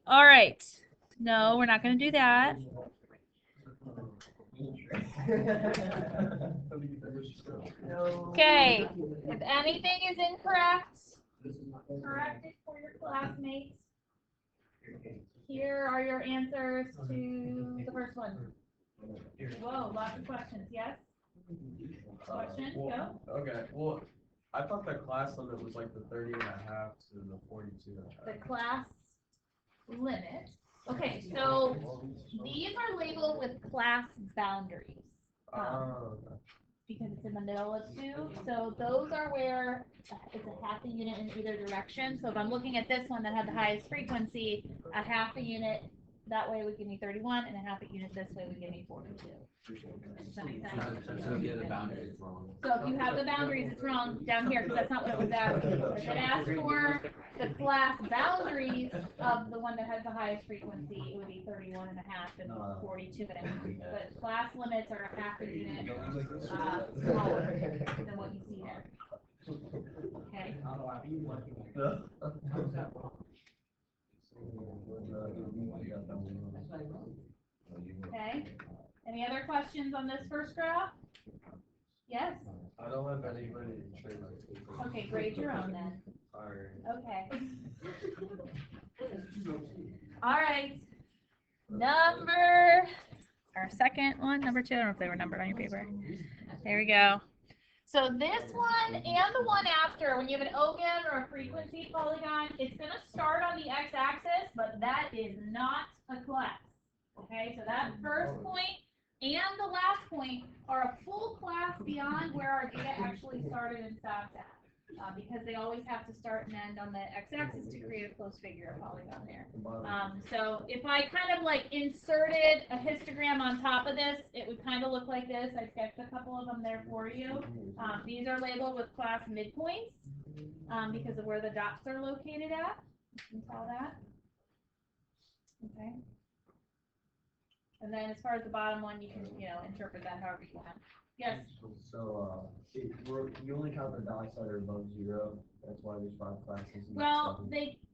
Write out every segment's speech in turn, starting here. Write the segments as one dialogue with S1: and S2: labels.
S1: All right. No, we're not going to do that. Okay. If anything is incorrect, correct it for your classmates. Here are your answers to the first one. Whoa, lots of questions. Yes? Question? Go.
S2: Okay, well, I thought the class limit was like the 30 and a half to the 42 and a half.
S1: The class limit. Okay, so these are labeled with class boundaries. Because it's in the middle of two. So those are where it's a half a unit in either direction. So if I'm looking at this one that had the highest frequency, a half a unit that way would give me 31, and a half a unit this way would give me 42. Does that make sense?
S3: So if you have the boundaries wrong.
S1: So if you have the boundaries, it's wrong down here because that's not what it was asking. If it asked for the class boundaries of the one that has the highest frequency, it would be 31 and a half and 42 and a half. But class limits are a half a unit smaller than what you see there. Okay. Okay. Any other questions on this first graph? Yes?
S2: I don't have anybody trade.
S1: Okay, grade your own then.
S2: Alright.
S1: Okay. All right. Our second one, number 2. I don't know if they were numbered on your paper. There we go. So this one and the one after, when you have an open or a frequency polygon, it's going to start on the x-axis, but that is not a class. Okay, so that first point and the last point are a full class beyond where our data actually started and stopped at. Because they always have to start and end on the x-axis to create a closed figure, a polygon there. So if I kind of like inserted a histogram on top of this, it would kind of look like this. I sketched a couple of them there for you. These are labeled with class midpoints because of where the dots are located at. You saw that? Okay. And then as far as the bottom one, you can, interpret that however you want. Yes?
S4: So, you only count the dots that are above 0. That's why there's 5 classes.
S1: Well,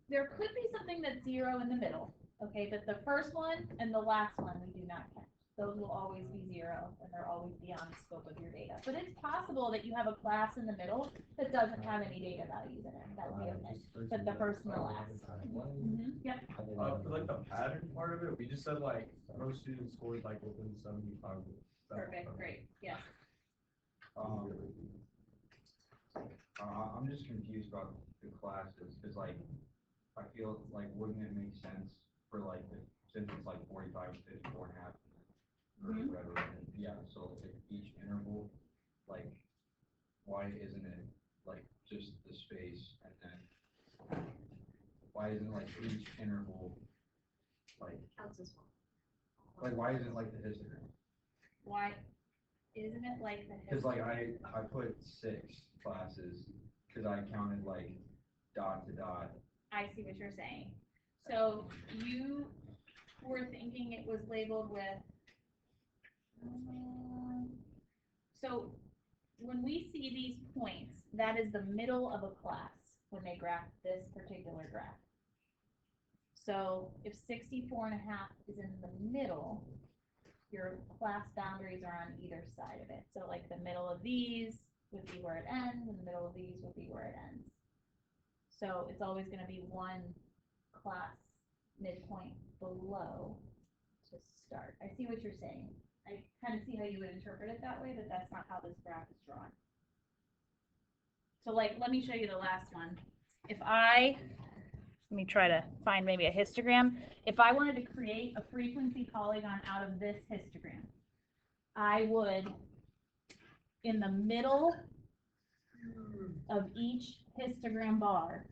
S1: there could be something that's 0 in the middle. Okay, but the first one and the last one we do not count. Those will always be 0, and they're always beyond the scope of your data. But it's possible that you have a class in the middle that doesn't have any data values in it. That would be okay. But the first and the last. Yep.
S2: For like the pattern part of it, we just said like most students scored like within 75.
S1: Perfect. Great. Yes.
S3: I'm just confused about the classes because like I feel like wouldn't it make sense for like since it's like 45 to 54 and a half or whatever, and yeah, so like each interval, like why isn't it like just the space, and then why isn't like each interval like why isn't it like the histogram?
S1: Why isn't it like the histogram?
S3: Because like I put 6 classes because I counted like dot to dot.
S1: I see what you're saying. So you were thinking it was labeled with. So when we see these points, that is the middle of a class when they graph this particular graph. So if 64 and a half is in the middle, your class boundaries are on either side of it. So like the middle of these would be where it ends, and the middle of these would be where it ends. So it's always going to be one class midpoint below to start. I see what you're saying. I kind of see how you would interpret it that way, but that's not how this graph is drawn. So like, let me show you the last one. Let me try to find maybe a histogram. If I wanted to create a frequency polygon out of this histogram, I would, in the middle of each histogram bar,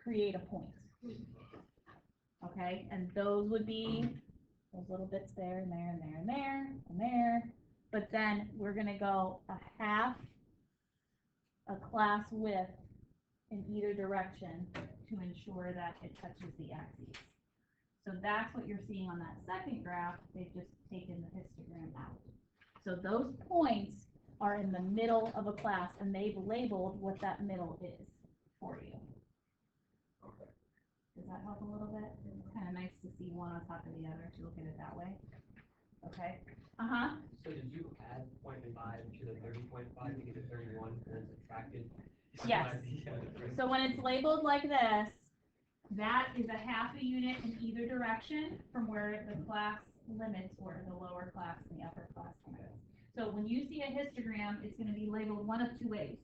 S1: create a point. Okay, and those would be those little bits there and there and there and there and there. But then we're going to go a half a class width in either direction to ensure that it touches the axes. So that's what you're seeing on that second graph. They've just taken the histogram out. So those points are in the middle of a class, and they've labeled what that middle is for you.
S3: Okay.
S1: Does that help a little bit? It's kind of nice to see one on top of the other, to look at it that way. Okay. Uh-huh.
S5: So did you add 0.5 to the 30.5 to get to 31 and then subtracted?
S1: Yes. So when it's labeled like this, that is a half a unit in either direction from where the class limits were, the lower class and the upper class limits. So when you see a histogram, it's going to be labeled one of two ways.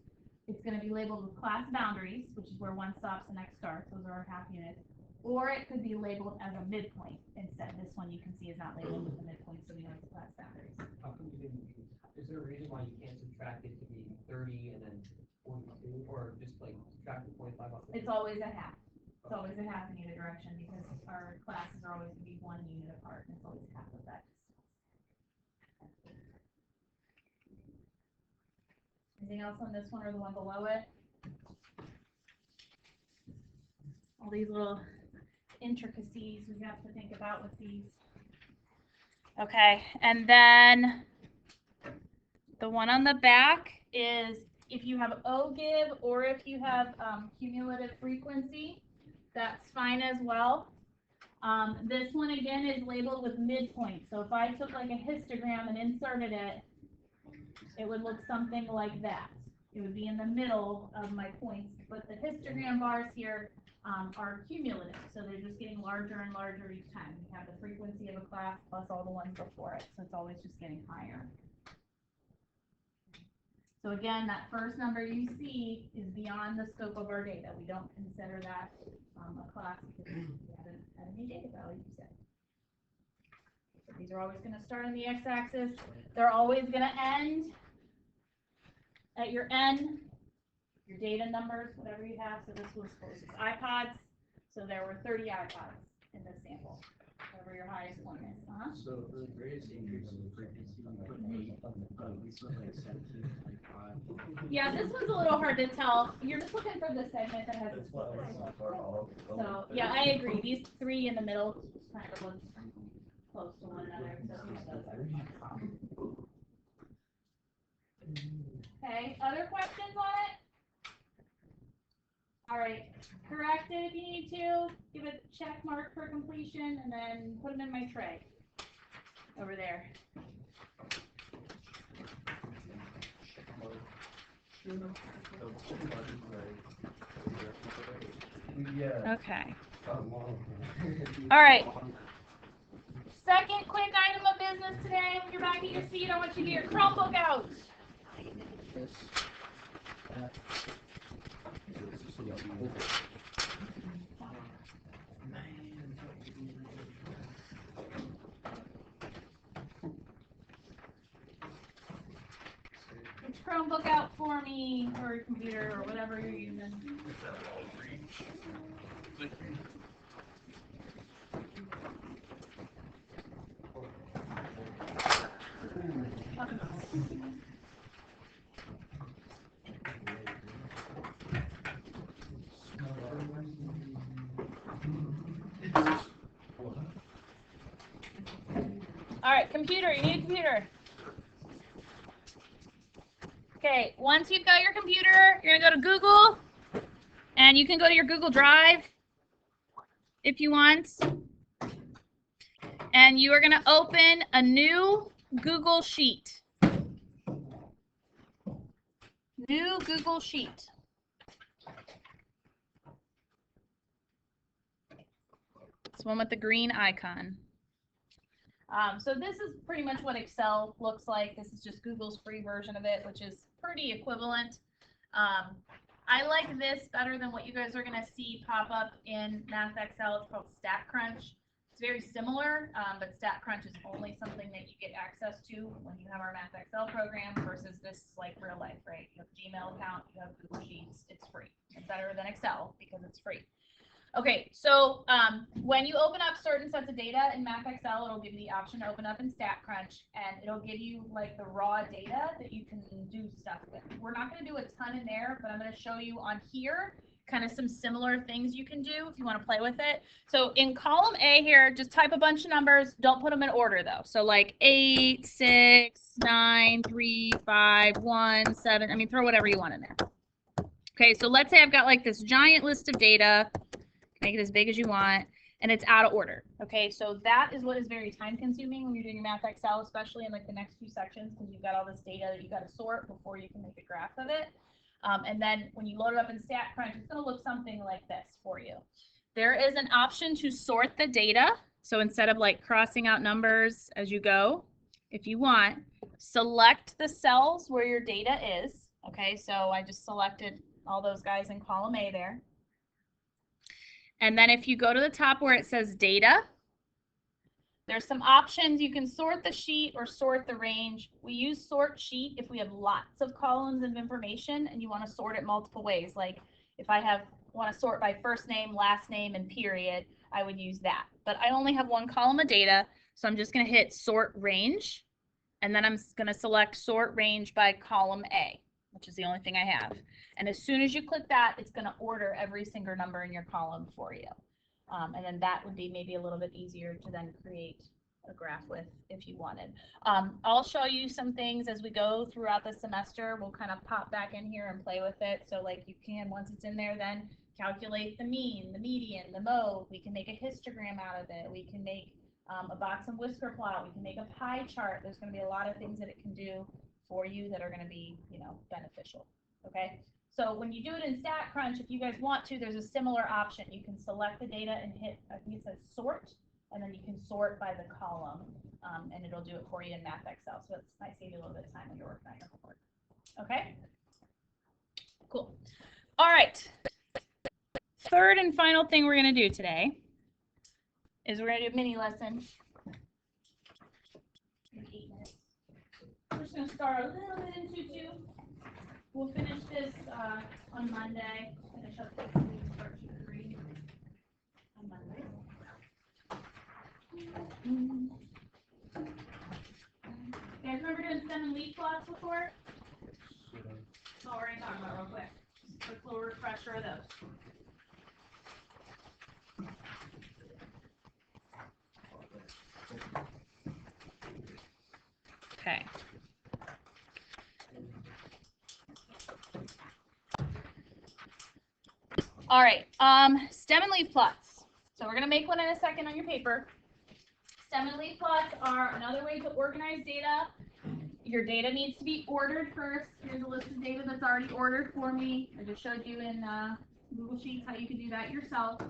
S1: It's going to be labeled with class boundaries, which is where one stops, the next starts. Those are our half units. Or it could be labeled as a midpoint instead. This one you can see is not labeled with the midpoint, so we know it's class boundaries.
S5: How come you didn't use, is there a reason why you can't subtract it to be 30 and then 42, or just like subtract the 0.5 off?
S1: It's always a half. It's always a half in either direction because our classes are always going to be 1 unit apart, and it's always half of that. Anything else on this one or the one below it? All these little intricacies we have to think about with these. Okay, and then the one on the back is if you have OGIV or if you have cumulative frequency, that's fine as well. This one again is labeled with midpoint. So if I took like a histogram and inserted it, it would look something like that. It would be in the middle of my points, but the histogram bars here are cumulative, so they're just getting larger and larger each time. We have the frequency of a class plus all the ones before it, so it's always just getting higher. So again, that first number you see is beyond the scope of our data. We don't consider that a class because we haven't had any data values yet. So these are always going to start on the x-axis. They're always going to end at your n, your data numbers, whatever you have. So this was iPods. So there were 30 iPods in this sample. Whatever your highest one is.
S2: So the greatest increase in the frequency,
S1: Yeah, this one's a little hard to tell. You're just looking for the segment that has the So yeah, I agree. These 3 in the middle kind of look close to one another. So okay, other questions on it? All right, correct it if you need to. Give a check mark for completion, and then put them in my tray over there.
S2: Yeah.
S1: Okay. All right. Second quick item of business today. When you're back at your seat, I want you to get your Chromebook out. Get your Chromebook out for me, or your computer, or whatever you're using. All right, computer, you need a computer. Okay, once you've got your computer, you're gonna go to Google, and you can go to your Google Drive if you want. And you are gonna open a new Google Sheet. New Google Sheet. It's one with the green icon. So this is pretty much what Excel looks like. This is just Google's free version of it, which is pretty equivalent. I like this better than what you guys are going to see pop up in MathXL. It's called StatCrunch. It's very similar, but StatCrunch is only something that you get access to when you have our MathXL program versus this like real life, right? You have a Gmail account, you have Google Sheets, it's free. It's better than Excel because it's free. Okay, so when you open up certain sets of data in MathXL, it'll give you the option to open up in StatCrunch, and it'll give you like the raw data that you can do stuff with. We're not going to do a ton in there, but I'm going to show you on here kind of some similar things you can do if you want to play with it. So in column A here, just type a bunch of numbers. Don't put them in order though. So like 8, 6, 9, 3, 5, 1, 7. I mean, throw whatever you want in there. Okay, so let's say I've got like this giant list of data. Make it as big as you want, and it's out of order. Okay, so that is what is very time consuming when you're doing Math Excel, especially in like the next few sections, because you've got all this data that you got to sort before you can make a graph of it. And then when you load it up in StatCrunch, it's going to look something like this for you. There is an option to sort the data. So instead of like crossing out numbers as you go, if you want, select the cells where your data is. Okay, so I just selected all those guys in column A there. And then if you go to the top where it says data, there's some options. You can sort the sheet or sort the range. We use sort sheet if we have lots of columns of information and you want to sort it multiple ways. Like if I want to sort by first name, last name, and period, I would use that. But I only have one column of data, so I'm just going to hit sort range. And then I'm going to select sort range by column A, which is the only thing I have. And as soon as you click that, it's going to order every single number in your column for you. And then that would be maybe a little bit easier to then create a graph with if you wanted. I'll show you some things as we go throughout the semester. We'll kind of pop back in here and play with it. So like you can, once it's in there, then calculate the mean, the median, the mode. We can make a histogram out of it. We can make a box and whisker plot. We can make a pie chart. There's going to be a lot of things that it can do for you that are going to be, you know, beneficial. Okay. So when you do it in StatCrunch, if you guys want to, there's a similar option. You can select the data and hit, I think it says sort, and then you can sort by the column, and it'll do it for you in Math Excel. So it's might save you a little bit of time when you're working on your homework. Okay? Cool. All right. Third and final thing we're going to do today is we're going to do a mini lesson. In 8 minutes. We're just going to start a little bit in 2-2. We'll finish this on Monday. Finish up this week, start 2-3 on Monday. You guys remember doing stem and leaf plots before? That's all we're going to talk about real quick. Just a quick little refresher of those. Okay. All right, stem and leaf plots. So we're gonna make one in a second on your paper. Stem and leaf plots are another way to organize data. Your data needs to be ordered first. Here's a list of data that's already ordered for me. I just showed you in Google Sheets how you can do that yourself.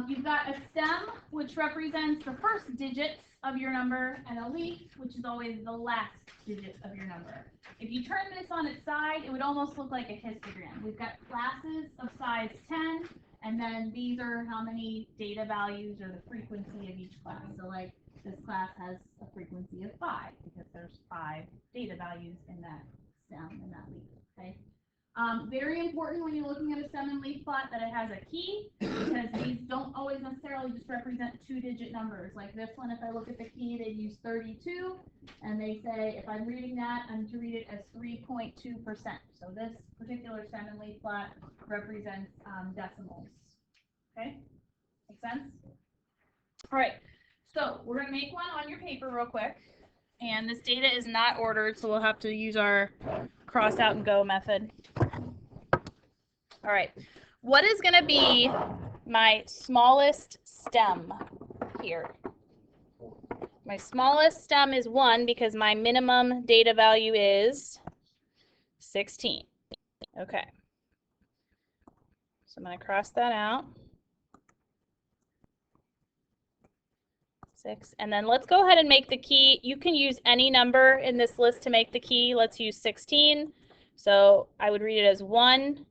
S1: You've got a stem, which represents the first digits of your number, and a leaf, which is always the last digit of your number. If you turn this on its side, it would almost look like a histogram. We've got classes of size 10, and then these are how many data values or the frequency of each class. So like this class has a frequency of 5 because there's 5 data values in that stem and that leaf, okay? Very important when you're looking at a stem and leaf plot that it has a key, because these don't always necessarily just represent 2-digit numbers. Like this one, if I look at the key, they use 32, and they say if I'm reading that, I'm to read it as 3.2%. So this particular stem and leaf plot represents decimals. Okay, make sense? All right, so we're gonna make one on your paper real quick, and this data is not ordered, so we'll have to use our cross out and go method. All right, what is going to be my smallest stem here? My smallest stem is 1 because my minimum data value is 16. Okay, so I'm going to cross that out. 6, and then let's go ahead and make the key. You can use any number in this list to make the key. Let's use 16. So I would read it as 1,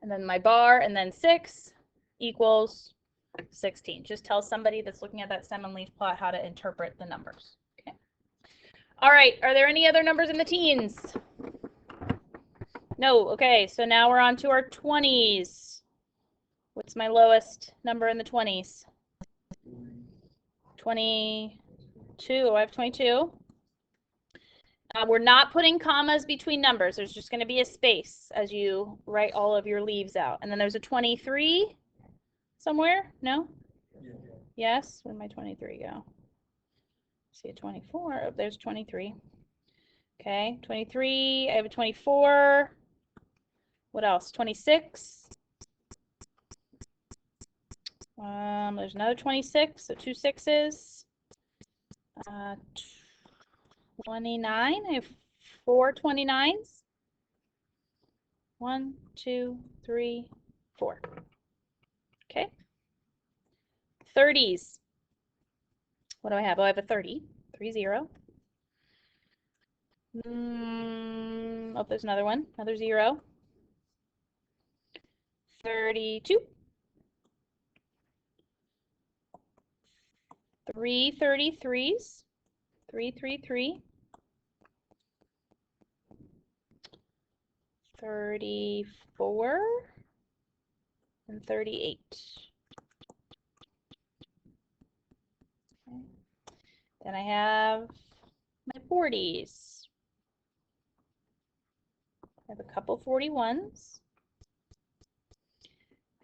S1: and then my bar, and then 6 equals 16. Just tell somebody that's looking at that stem and leaf plot how to interpret the numbers. Okay. All right, are there any other numbers in the teens? No, okay, so now we're on to our 20s. What's my lowest number in the 20s? 22, I have 22. We're not putting commas between numbers. There's just going to be a space as you write all of your leaves out. And then there's a 23 somewhere? No?
S2: Yeah.
S1: Yes? Where'd my 23 go? See a 24. Oh, there's 23. Okay, 23. I have a 24. What else? 26. There's another 26, so 2 6s. 29. I have 4 29s. 1, 2, 3, 4. Okay. 30s. What do I have? Oh, I have a 30. 3 0. Oh, there's another one. Another 0. 32. 3 33s. 3 3 3. 34 and 38. Okay. Then I have my 40s. I have a couple 41s.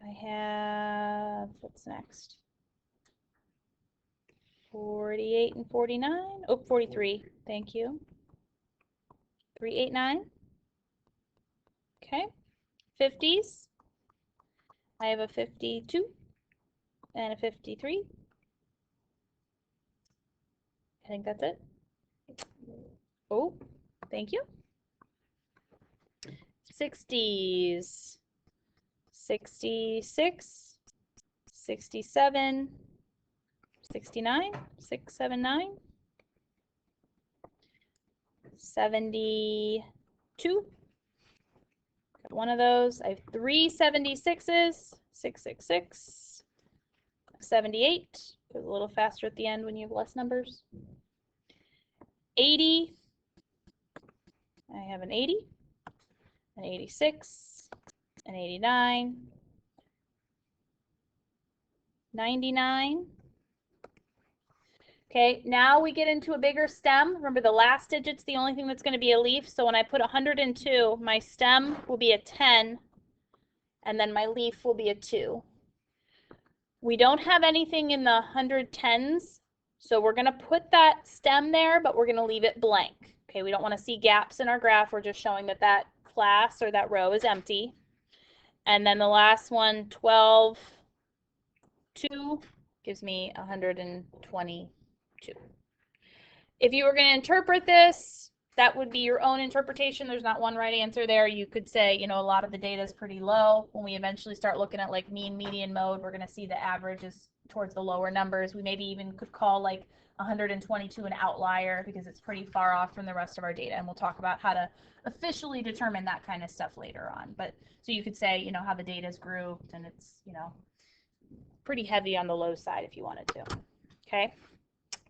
S1: I have, what's next? 48 and 49. Oh, 43. Thank you. 389. Okay. 50s. I have a 52 and a 53. I think that's it. Oh, thank you. 60s. 66, 67, 69, 679, 72. Got one of those. I have 3 76s, 666, 78. Goes a little faster at the end when you have less numbers. 80. I have an 80, an 86, an 89, 99. Okay, now we get into a bigger stem. Remember, the last digit's the only thing that's going to be a leaf. So when I put 102, my stem will be a 10, and then my leaf will be a 2. We don't have anything in the 110s, so we're going to put that stem there, but we're going to leave it blank. Okay, we don't want to see gaps in our graph. We're just showing that that class or that row is empty. And then the last one, 12, 2, gives me 122. If you were going to interpret this, that would be your own interpretation. There's not one right answer there. You could say, you know, a lot of the data is pretty low. When we eventually start looking at like mean median mode, we're going to see the average is towards the lower numbers. We maybe even could call like 122 an outlier because it's pretty far off from the rest of our data. And we'll talk about how to officially determine that kind of stuff later on. But so you could say, you know, how the data is grouped, and it's, you know, pretty heavy on the low side if you wanted to. Okay.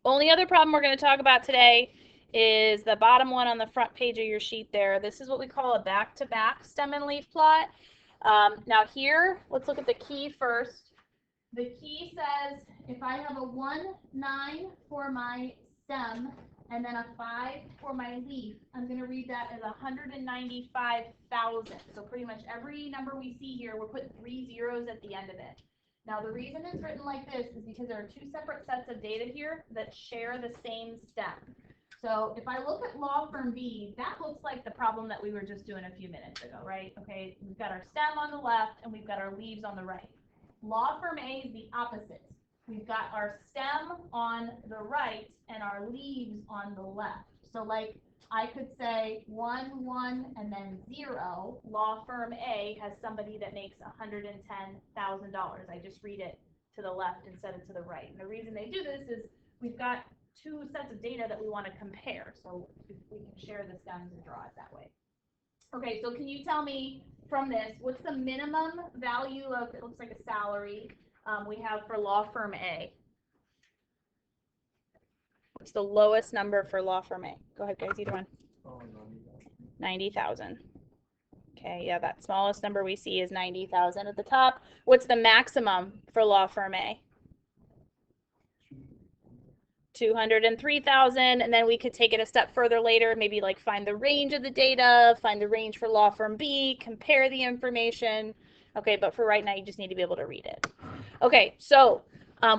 S1: Only other problem we're going to talk about today is the bottom one on the front page of your sheet there. This is what we call a back-to-back stem and leaf plot. Now here, let's look at the key first. The key says if I have a 1, 9 for my stem and then a 5 for my leaf, I'm going to read that as 195,000. So pretty much every number we see here, we're putting 3 zeros at the end of it. Now the reason it's written like this is because there are 2 separate sets of data here that share the same stem. So if I look at law firm B, that looks like the problem that we were just doing a few minutes ago, right? Okay, we've got our stem on the left and we've got our leaves on the right. Law firm A is the opposite. We've got our stem on the right and our leaves on the left. So like I could say 1, 1, and then 0. Law firm A has somebody that makes $110,000. I just read it to the left instead of to the right. And the reason they do this is we've got 2 sets of data that we want to compare. So we can share the stems and draw it that way. Okay, so can you tell me from this, what's the minimum value of, it looks like a salary, we have for law firm A? What's the lowest number for law firm A? Go ahead, guys, either one. 90,000. Okay, yeah, that smallest number we see is 90,000 at the top. What's the maximum for law firm A? 203,000, and then we could take it a step further later, maybe like find the range of the data, find the range for law firm B, compare the information. Okay, but for right now, you just need to be able to read it. Okay, so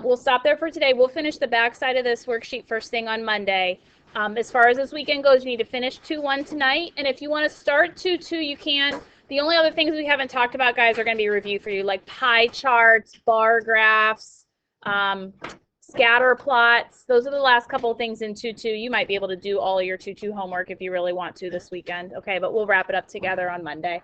S1: we'll stop there for today. We'll finish the back side of this worksheet first thing on Monday. As far as this weekend goes, you need to finish 2-1 tonight, and if you want to start 2-2, you can. The only other things we haven't talked about, guys, are going to be reviewed for you, like pie charts, bar graphs, scatter plots. Those are the last couple of things in 2-2. You might be able to do all of your 2-2 homework if you really want to this weekend. Okay, but we'll wrap it up together on Monday.